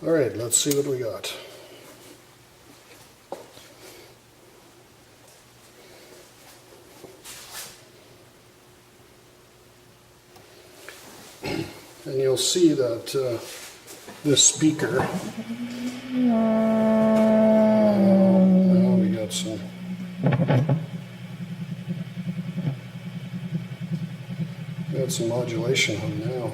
All right, let's see what we got. And you'll see that this speaker, now we got some modulation on now.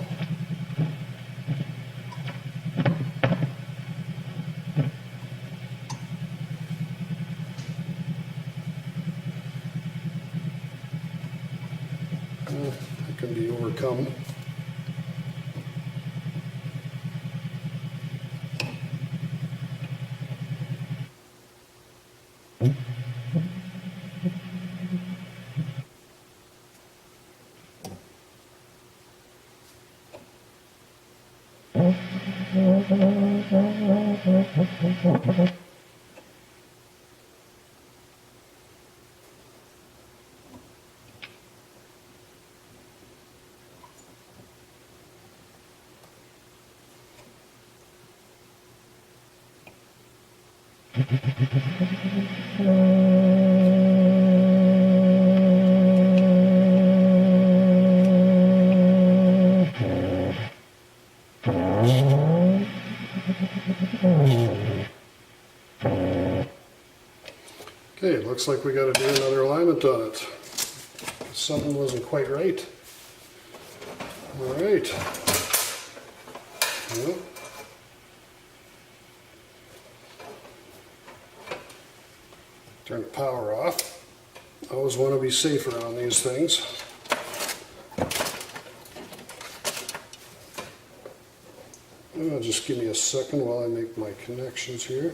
It can be overcome. Okay, looks like we got to do another alignment on it. Something wasn't quite right. All right. Well, turn the power off. Always want to be safer on these things. Just give me a second while I make my connections here.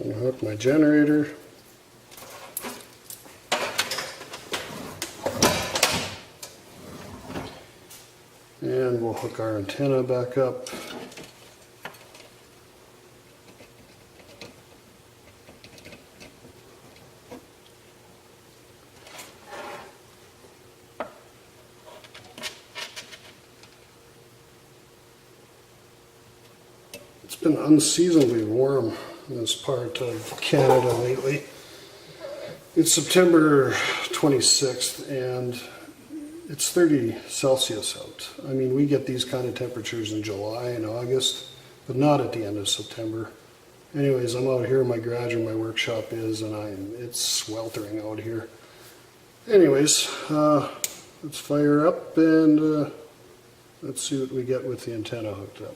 Unhook my generator. And we'll hook our antenna back up. It's been unseasonably warm in this part of Canada lately. It's September 26th and it's 30 Celsius out. I mean, we get these kind of temperatures in July and August, but not at the end of September. Anyways, I'm out here in my garage where my workshop is, and it's sweltering out here. Anyways, let's fire up and let's see what we get with the antenna hooked up.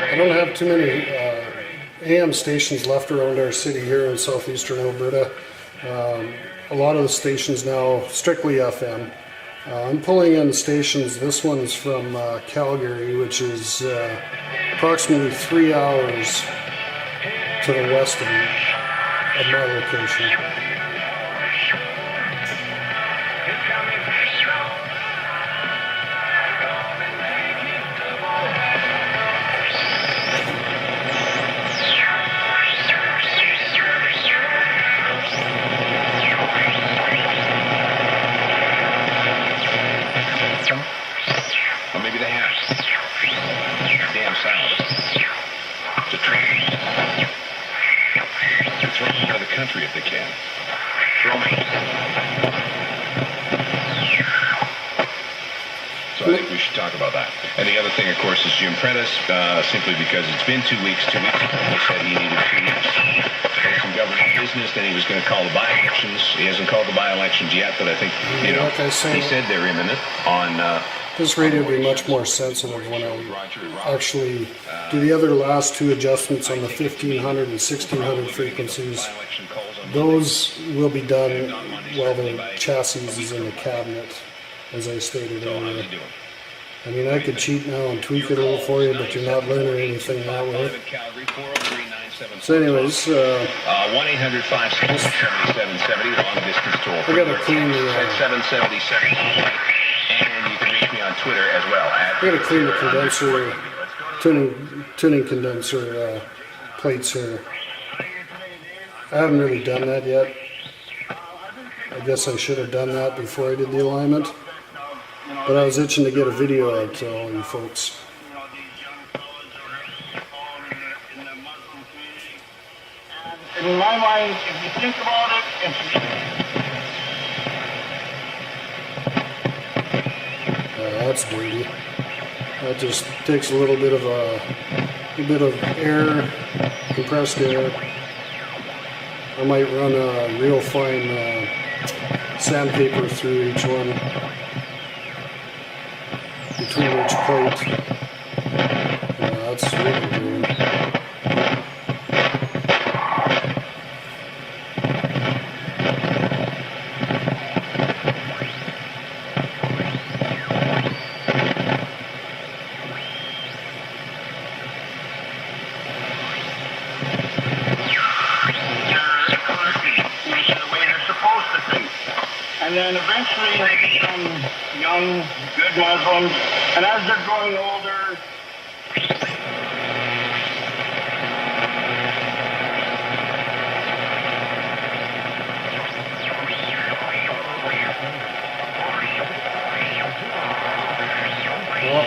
I don't have too many AM stations left around our city here in southeastern Alberta. A lot of the stations now strictly FM. I'm pulling in stations. This one's from Calgary, which is approximately 3 hours to the west of my location. Or maybe they have. Damn sound. To throw them out of the country if they can. So I think we should talk about that. And the other thing, of course, is Jim Prentice, simply because it's been 2 weeks. 2 weeks ago, he said he needed 2 weeks to take some government business, then he was going to call the by-elections. He hasn't called the by-elections yet, but I think, you know, like I say, he said they're imminent on... this radio will be much more sensitive when I actually do the other last two adjustments on the 1500 and 1600 frequencies. Those will be done while the chassis is in the cabinet, as I stated earlier. I mean, I could cheat now and tweak it a little for you, but you're not learning anything that way. So anyways, 1-800-577-7770, long distance toll. I gotta clean the 777, and you can reach me on Twitter as well. I gotta clean the condenser, tuning condenser plates here. I haven't really done that yet. I guess I should have done that before I did the alignment. But I was itching to get a video out to all you folks. In my mind, if you think about it, That's dirty. That just takes a little bit of air, compressed air. I might run a real fine sandpaper through each one, between each plate. That's really good. and then eventually they become young, good Muslims, and as they're growing older, well,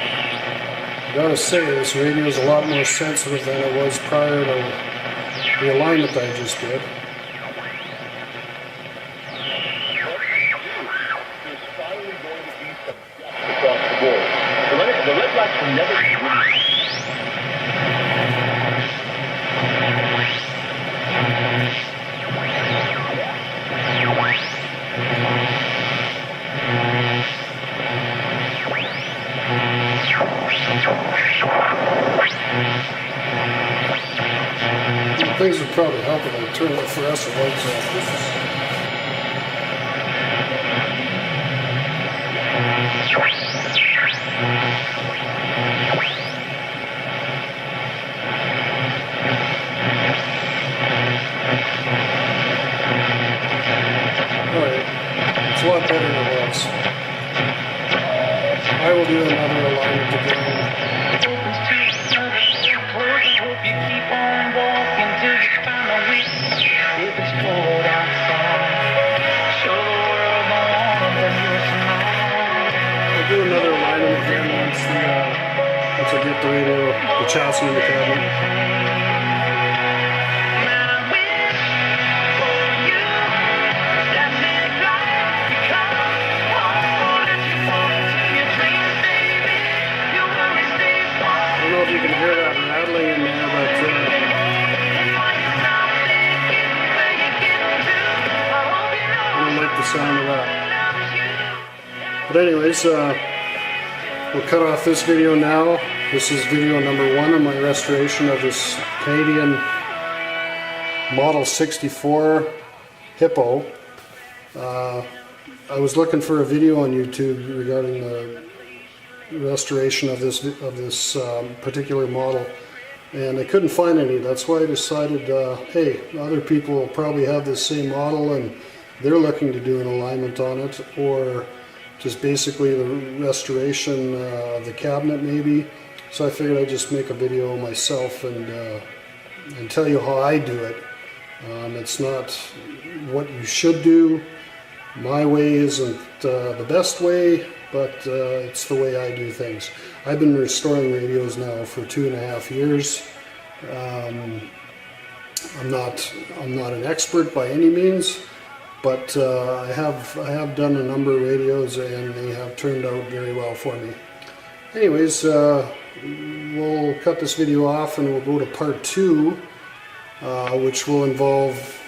I gotta say, this radio is a lot more sensitive than it was prior to the alignment I just did. the red lights will never be green. probably help if I turn the fluorescent lights off. Alright, it's a lot better than it was. I will do another alignment again. I'll do another alignment again once I get the radio, the chassis in the cabinet. I don't know if you can hear that rattling in there, but I don't like the sound of that. But anyways, we'll cut off this video now. This is video number 1 of my restoration of this Canadian Model 64 Hippo. I was looking for a video on YouTube regarding the restoration of this particular model, and I couldn't find any. That's why I decided, hey, other people probably have this same model and they're looking to do an alignment on it, or just basically the restoration of the cabinet maybe. So I figured I'd just make a video myself and tell you how I do it. It's not what you should do. My way isn't the best way, but it's the way I do things. I've been restoring radios now for 2.5 years. I'm not an expert by any means, but I have done a number of radios and they have turned out very well for me. Anyways, we'll cut this video off and we'll go to part 2, which will involve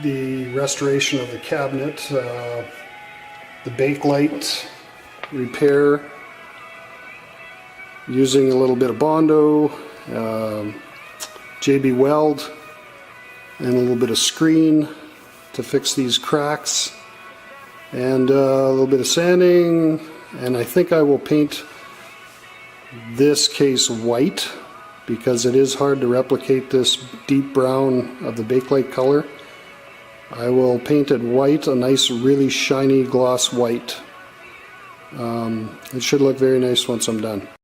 the restoration of the cabinet, the bakelite repair using a little bit of Bondo, JB Weld, and a little bit of screen to fix these cracks, and a little bit of sanding. And I think I will paint this case white because it is hard to replicate this deep brown of the bakelite color. I will paint it white, a nice really shiny gloss white. It should look very nice once I'm done.